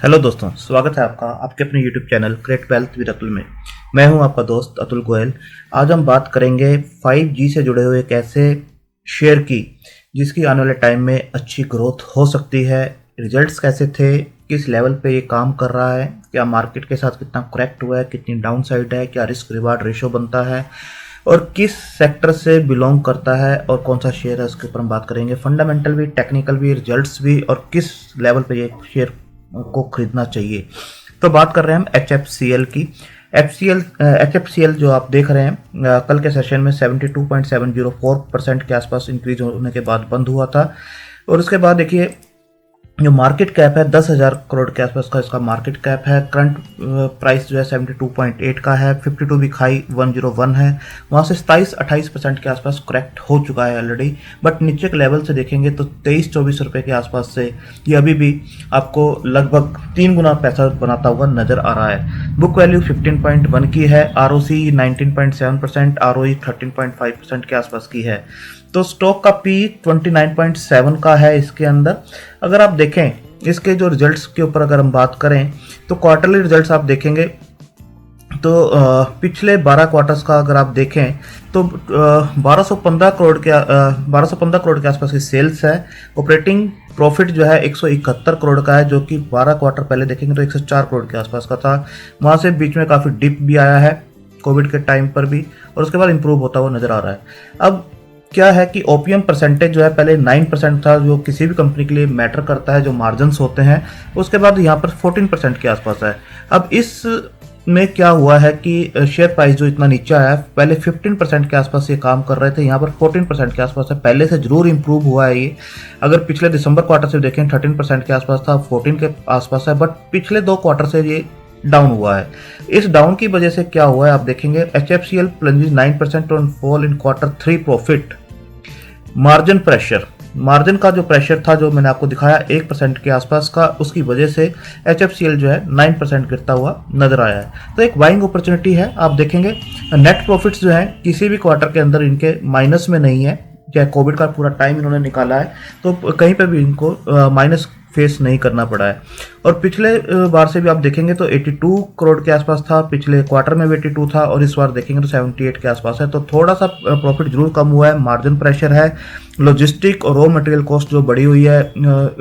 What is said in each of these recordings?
Hello दोस्तों, स्वागत है आपका आपके अपने YouTube channel create wealth with Atul में। मैं हूं आपका दोस्त अतुल गोयल। आज हम बात करेंगे 5G से जुड़े हुए एक ऐसे शेयर की जिसकी आने वाले टाइम में अच्छी ग्रोथ हो सकती है। रिजल्ट्स कैसे थे, किस लेवल पे ये काम कर रहा है, क्या मार्केट के साथ कितना करेक्ट हुआ है, कितनी डाउन साइड है, क्या रिस्क रिवार्ड रेशो बनता है और किस सेक्टर से बिलोंग करता है और कौन सा शेयर है, उसके ऊपर हम बात करेंगे। फंडामेंटल भी, टेक्निकल भी, रिजल्ट्स भी और किस लेवल पे ये शेयर को खरीदना चाहिए। तो बात कर रहे हैं हम HFCL की। HFCL जो आप देख रहे हैं कल के सेशन में 72.704% के आसपास इंक्रीज होने के बाद बंद हुआ था। और उसके बाद देखिए जो मार्केट कैप है 10,000 करोड़ के आसपास का इसका मार्केट कैप है। करंट प्राइस जो है 72.8 का है। 52 वीक हाई 101 है। वहाँ से 27-28% के आसपास करेक्ट हो चुका है ऑलरेडी। बट नीचे के लेवल से देखेंगे तो 23-24 रुपये के आसपास से ये अभी भी आपको लगभग 3 गुना पैसा बनाता हुआ नजर आ रहा है। बुक वैल्यू 15.1 की है। ROC 19.7%, ROE 13.5% के आसपास की है। तो स्टॉक का P 29.7 का है इसके अंदर। अगर आप देखें इसके जो रिजल्ट्स के ऊपर अगर हम बात करें तो क्वार्टरली रिजल्ट्स आप देखेंगे तो पिछले 12 क्वार्टर्स का अगर आप देखें तो 1215 करोड़ के आसपास की सेल्स है। ऑपरेटिंग प्रॉफिट जो है 171 करोड़ का है, जो कि 12 क्वार्टर पहले देखेंगे तो 104 करोड़ के आसपास का था। वहाँ से बीच में काफ़ी डिप भी आया है कोविड के टाइम पर भी, और उसके बाद इंप्रूव होता हुआ नजर आ रहा है। अब क्या है कि ओपीएम परसेंटेज जो है पहले 9% था, जो किसी भी कंपनी के लिए मैटर करता है, जो मार्जिन्स होते हैं। उसके बाद यहाँ पर 14% के आसपास है। अब इस में क्या हुआ है कि शेयर प्राइस जो इतना नीचे आया है, पहले 15% के आसपास ये काम कर रहे थे, यहाँ पर 14% के आसपास है। पहले से जरूर इंप्रूव हुआ है ये। अगर पिछले दिसंबर क्वार्टर से देखें 13% के आसपास था, 14 के आसपास है, बट पिछले 2 क्वार्टर से ये डाउन हुआ है। इस डाउन की वजह से क्या हुआ है आप देखेंगे, HFCL plunges 9% on fall in Q3 profit. Margin pressure, margin का जो प्रेशर था जो मैंने आपको दिखाया 1% के आसपास का, उसकी वजह से HFCL जो है 9% गिरता हुआ नजर आया है। तो एक बाइंग अपॉर्चुनिटी है। आप देखेंगे नेट प्रॉफिट्स जो है किसी भी क्वार्टर के अंदर इनके माइनस में नहीं है, चाहे कोविड का पूरा टाइम इन्होंने निकाला है तो कहीं पे भी इनको माइनस फेस नहीं करना पड़ा है। और पिछले बार से भी आप देखेंगे तो 82 करोड़ के आसपास था, पिछले क्वार्टर में भी 82 था, और इस बार देखेंगे तो 78 के आसपास है। तो थोड़ा सा प्रॉफिट जरूर कम हुआ है, मार्जिन प्रेशर है, लॉजिस्टिक और रॉ मटेरियल कॉस्ट जो बढ़ी हुई है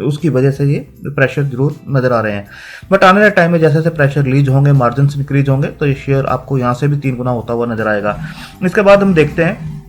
उसकी वजह से ये प्रेशर जरूर नजर आ रहे हैं। बट आने वाले टाइम में जैसे जैसे प्रेशर रिलीज होंगे, मार्जिन इंक्रीज होंगे, तो ये शेयर आपको यहाँ से भी 3 गुना होता हुआ नजर आएगा। इसके बाद हम देखते हैं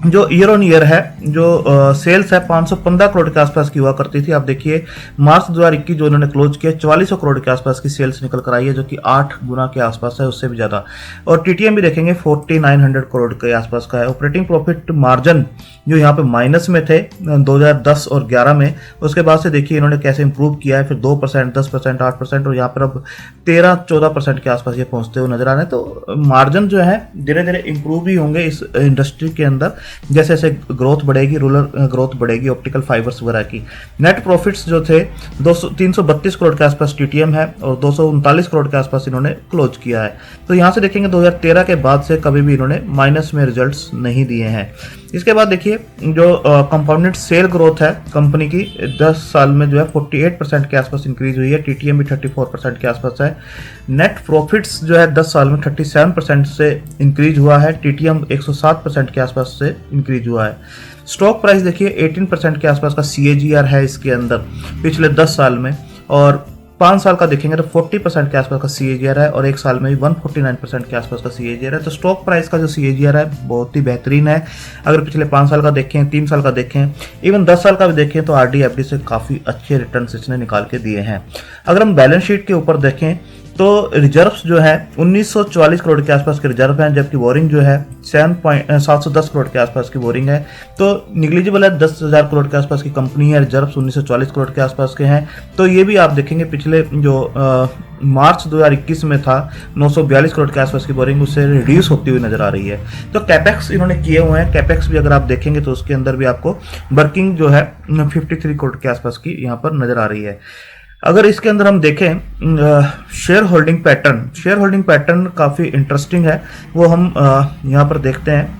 जो ईयर ऑन ईयर है, जो सेल्स है 515 करोड़ के आसपास की हुआ करती थी। आप देखिए मार्च 2021 जो इन्होंने क्लोज किया 4400 करोड़ के आसपास की सेल्स निकल कर आई है, जो कि 8 गुना के आसपास है, उससे भी ज़्यादा। और TTM भी देखेंगे 4900 करोड़ के आसपास का है। ऑपरेटिंग प्रॉफिट मार्जिन जो यहाँ पे माइनस में थे 2010 और 11 में, उसके बाद से देखिए इन्होंने कैसे इंप्रूव किया है, फिर 2%, 10%, 8%, और यहाँ पर अब 13-14% के आसपास ये पहुँचते हुए नजर आ रहे हैं। तो मार्जिन जो है धीरे धीरे इंप्रूव ही होंगे इस इंडस्ट्री के अंदर, जैसे जैसे ग्रोथ बढ़ेगी, रूरल ग्रोथ बढ़ेगी, ऑप्टिकल फाइबर्स वगैरह की। नेट प्रॉफिट्स जो थे 332 करोड़ के आसपास TTM है, और 239 करोड़ के आसपास इन्होंने क्लोज किया है। तो यहाँ से देखेंगे 2013 के बाद से कभी भी इन्होंने माइनस में रिजल्ट्स नहीं दिए हैं। इसके बाद देखिए जो कंपाउंडेड सेल ग्रोथ है कंपनी की 10 साल में जो है 48% के आसपास इंक्रीज हुई है। TTM भी 34% के आसपास है। नेट प्रॉफिट्स जो है 10 साल में 37% से इंक्रीज हुआ है। TTM 107% के आसपास से इंक्रीज हुआ है। स्टॉक प्राइस देखिए 18% के आसपास का CAGR है इसके अंदर पिछले 10 साल में, और 5 साल का देखेंगे तो 40% के आसपास का CAGR है, और 1 साल में भी 149% के आसपास का CAGR है। तो स्टॉक प्राइस का जो CAGR है बहुत ही बेहतरीन है। अगर पिछले 5 साल का देखें, 3 साल का देखें, इवन 10 साल का भी देखें तो RD FD से काफ़ी अच्छे रिटर्न इसने निकाल के दिए हैं। अगर हम बैलेंस शीट के ऊपर देखें तो रिजर्व्स जो है 1944 करोड़ के आसपास के रिजर्व हैं, जबकि बोरिंग जो है 710 करोड़ के आसपास की बोरिंग है। तो निग्लिजिबल है, 10,000 करोड़ के आसपास की कंपनी है, रिजर्व्स 1940 करोड़ के आसपास के हैं। तो ये भी आप देखेंगे पिछले जो मार्च 2021 में था 942 करोड़ के आसपास की बोरिंग, उससे रिड्यूस होती हुई नजर आ रही है। तो कैपेक्स इन्होंने किए हुए हैं। कैपेक्स भी अगर आप देखेंगे तो उसके अंदर भी आपको वर्किंग जो है 53 करोड़ के आसपास की यहाँ पर नजर आ रही है। अगर इसके अंदर हम देखें शेयर होल्डिंग पैटर्न काफ़ी इंटरेस्टिंग है, वो हम यहाँ पर देखते हैं।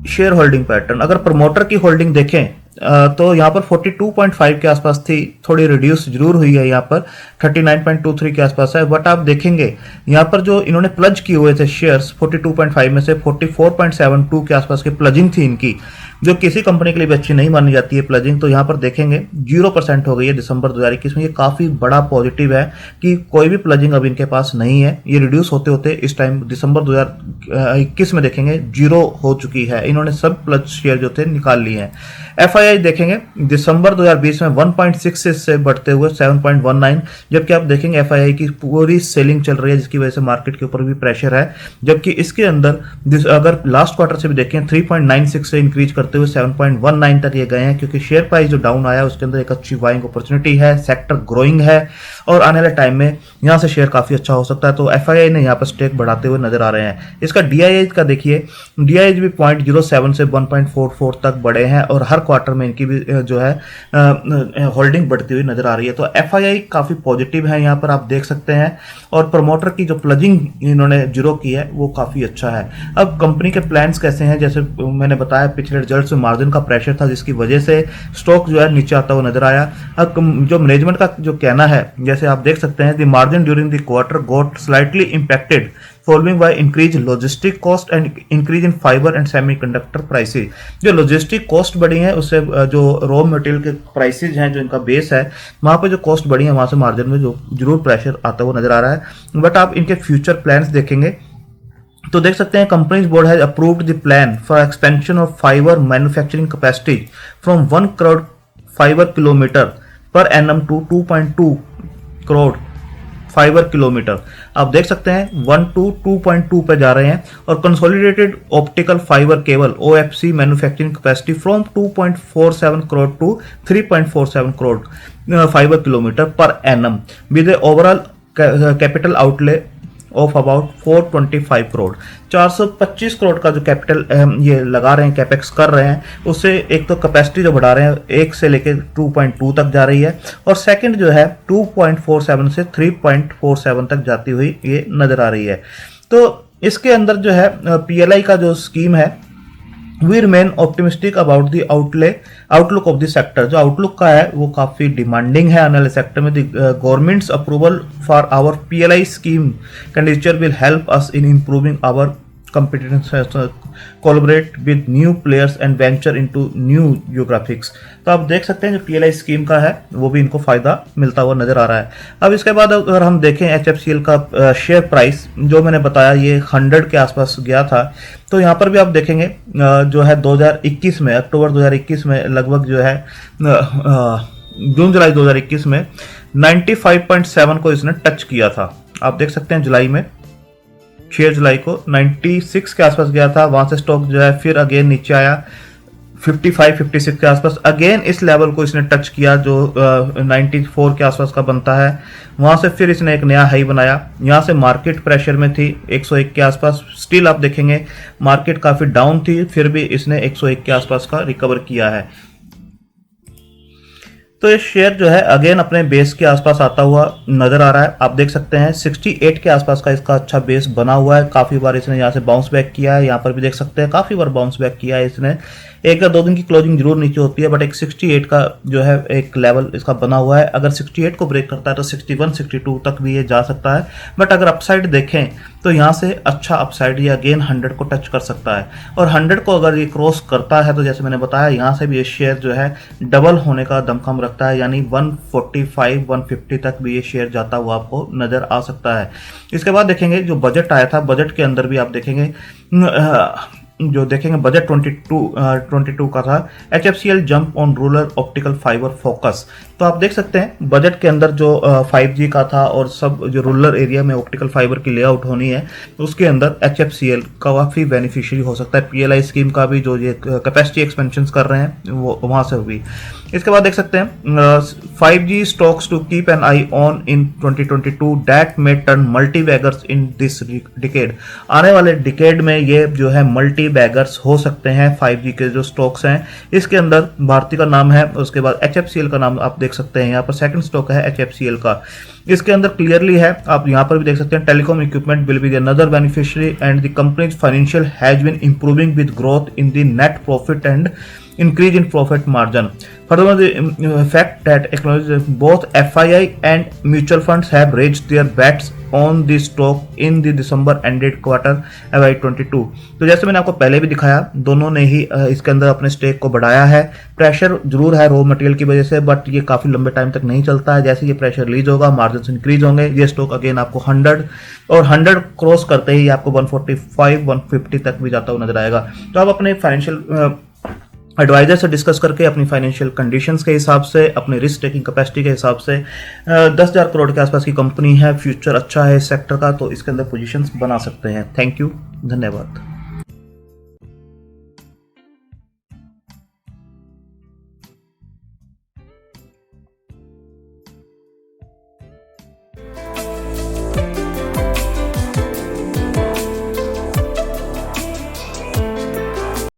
शेयर होल्डिंग पैटर्न, अगर प्रमोटर की होल्डिंग देखें तो यहाँ पर 42.5 के आसपास थी, थोड़ी रिड्यूस जरूर हुई है, यहाँ पर 39.23 के आसपास है। बट आप देखेंगे यहाँ पर जो इन्होंने प्लज किए हुए थे शेयर्स 42.5 में से 44.72 के आसपास की प्लजिंग थी इनकी, जो किसी कंपनी के लिए भी अच्छी नहीं मानी जाती है प्लजिंग। तो यहाँ पर देखेंगे 0% हो गई है दिसंबर 2021 में। ये काफ़ी बड़ा पॉजिटिव है कि कोई भी प्लजिंग अब इनके पास नहीं है। ये रिड्यूस होते होते इस टाइम दिसंबर 2021 में देखेंगे 0 हो चुकी है। इन्होंने सब प्लज शेयर जो थे निकाल लिए हैं। FII देखेंगे दिसंबर 2020 में 1.66 से बढ़ते हुए 7.19, जबकि आप देखेंगे FII की पूरी सेलिंग चल रही है, जिसकी वजह से मार्केट के ऊपर भी प्रेशर है। जबकि इसके अंदर अगर लास्ट क्वार्टर से भी देखें 3.96 से इंक्रीज करते हुए 7.19 तक ये गए हैं, क्योंकि शेयर प्राइस जो डाउन आया उसके अंदर एक अच्छी बाइंग अपॉर्चुनिटी है, सेक्टर ग्रोइंग है और आने वाले टाइम में यहाँ से शेयर काफी अच्छा हो सकता है। तो FII ने यहाँ पर स्टेक बढ़ाते हुए नजर आ रहे हैं। इसका DII का देखिए, DII भी 0.07 से 1.44 तक बढ़े हैं और हर क्वार्टर में इनकी भी जो है होल्डिंग बढ़ती हुई नजर आ रही है। तो FII काफी पॉजिटिव है, यहाँ पर आप देख सकते हैं। और प्रमोटर की जो प्लजिंग इन्होंने 0 की है वो काफी अच्छा है। अब कंपनी के प्लान्स कैसे हैं, जैसे मैंने बताया पिछले रिजल्ट्स में मार्जिन का प्रेशर था, जिसकी वजह से स्टॉक जो है नीचे आता हुआ नजर आया। अब जो मैनेजमेंट का जो कहना है, जैसे आप देख सकते हैं, the margin during the quarter got slightly impacted following by increase logistic cost and increase in fibre and semiconductor prices. जो लॉजिस्टिक कॉस्ट बढ़ी है उससे जो रॉ मटेरियल के प्राइसेस हैं, जो इनका बेस है, वहां पे जो कॉस्ट बढ़ी है वहां से मार्जिन में जो जरूर प्रेशर आता हुआ नजर आ रहा है। बट आप इनके फ्यूचर प्लान्स देखेंगे तो देख सकते हैं, company's board has approved the plan for expansion of fibre manufacturing capacity from 1 crore fibre kilometre per annum to 2.2 crore fibre kilometre. आप देख सकते हैं 1 to 2.2 पे जा रहे हैं। और consolidated optical fibre cable OFC manufacturing capacity from 2.47 crore to 3.47 crore fibre kilometre per annum with a overall capital outlay of about 425 crore. 425 crore का जो कैपिटल ये लगा रहे हैं, कैपेक्स कर रहे हैं, उससे एक तो कैपेसिटी जो बढ़ा रहे हैं 1 से लेकर 2.2 तक जा रही है, और सेकंड जो है 2.47 से 3.47 तक जाती हुई ये नजर आ रही है। तो इसके अंदर जो है PLI का जो स्कीम है, we remain optimistic about the outlook of the sector. जो आउटलुक का है वो काफी डिमांडिंग है आने वाले सेक्टर में। The government's approval for our PLI scheme candidature will help us in improving our competitiveness, collaborate with new players and venture into new geographics। तो आप देख सकते हैं जो PLI स्कीम का है वो भी इनको फायदा मिलता हुआ नजर आ रहा है। अब इसके बाद अगर हम देखें HFCL का शेयर प्राइस, जो मैंने बताया ये 100 के आसपास गया था, तो यहाँ पर भी आप देखेंगे जो है 2021 में, अक्टूबर 2021 में लगभग जो है जून जुलाई 2021 में 95.7 को इसने टच किया था। आप देख सकते हैं जुलाई में, 6 जुलाई को 96 के आसपास गया था। वहां से स्टॉक जो है फिर अगेन नीचे आया 55-56 के आसपास, अगेन इस लेवल को इसने टच किया जो 94 के आसपास का बनता है। वहां से फिर इसने एक नया हाई बनाया। यहां से मार्केट प्रेशर में थी 101 के आसपास। स्टिल आप देखेंगे मार्केट काफी डाउन थी, फिर भी इसने 101 के आसपास का रिकवर किया है। तो ये शेयर जो है अगेन अपने बेस के आसपास आता हुआ नजर आ रहा है। आप देख सकते हैं 68 के आसपास का इसका अच्छा बेस बना हुआ है। काफी बार इसने यहाँ से बाउंस बैक किया है, यहाँ पर भी देख सकते हैं काफी बार बाउंस बैक किया है इसने। एक या 2 दिन की क्लोजिंग जरूर नीचे होती है, बट एक 68 का जो है एक लेवल इसका बना हुआ है। अगर 68 को ब्रेक करता है तो 61-62 तक भी ये जा सकता है। बट अगर अपसाइड देखें तो यहाँ से अच्छा अपसाइड ये अगेन 100 को टच कर सकता है, और 100 को अगर ये क्रॉस करता है तो जैसे मैंने बताया यहाँ से भी ये शेयर जो है डबल होने का दमखम रखता है, यानी 145-150 तक भी ये शेयर जाता हुआ आपको नजर आ सकता है। इसके बाद देखेंगे जो बजट आया था, बजट के अंदर भी आप देखेंगे जो देखेंगे बजट 22 का था। HFCL jump on rural optical fibre focus. तो आप देख सकते हैं बजट के अंदर जो 5G का था और सब जो रूरल एरिया में ऑप्टिकल फाइबर की लेआउट होनी है, उसके अंदर HFCL काफ़ी बेनिफिशियरी हो सकता है। PLI स्कीम का भी जो ये कैपेसिटी एक्सपेंशन कर रहे हैं वो वहाँ से भी। इसके बाद देख सकते हैं 5G stocks to keep an eye on in 2022 that may turn multibaggers in this decade. आने वाले डिकेड में ये जो है मल्टी बैगर्स हो सकते हैं 5G के जो स्टॉक्स हैं। इसके अंदर भारती का नाम है, उसके बाद HFCL का नाम आप देख सकते हैं, यहाँ पर सेकंड स्टॉक है HFCL का। इसके अंदर क्लियरली है, आप यहाँ पर भी देख सकते हैं telecom equipment will be another beneficiary and the company's financial has been improving with growth in the net profit and increase in profit margin. Furthermore, the fact that acknowledges both FII and mutual funds have raised their bets on the stock in the December ended quarter FY22। तो जैसे मैंने आपको पहले भी दिखाया, दोनों ने ही इसके अंदर अपने स्टेक को बढ़ाया है। प्रेशर जरूर है रॉ मटेरियल की वजह से, बट ये काफ़ी लंबे टाइम तक नहीं चलता है। जैसे ये प्रेशर रिलीज होगा, मार्जिन इंक्रीज होंगे, ये स्टॉक अगेन आपको 100 और 100 क्रॉस करते ही आपको 145 150 तक भी जाता हुआ नजर आएगा। तो आप अपने फाइनेंशियल एडवाइजर से डिस्कस करके अपनी फाइनेंशियल कंडीशंस के हिसाब से, अपनी रिस्क टेकिंग कैपेसिटी के हिसाब से 10,000 करोड़ के आसपास की कंपनी है, फ्यूचर अच्छा है इस सेक्टर का, तो इसके अंदर पोजीशंस बना सकते हैं। थैंक यू, धन्यवाद।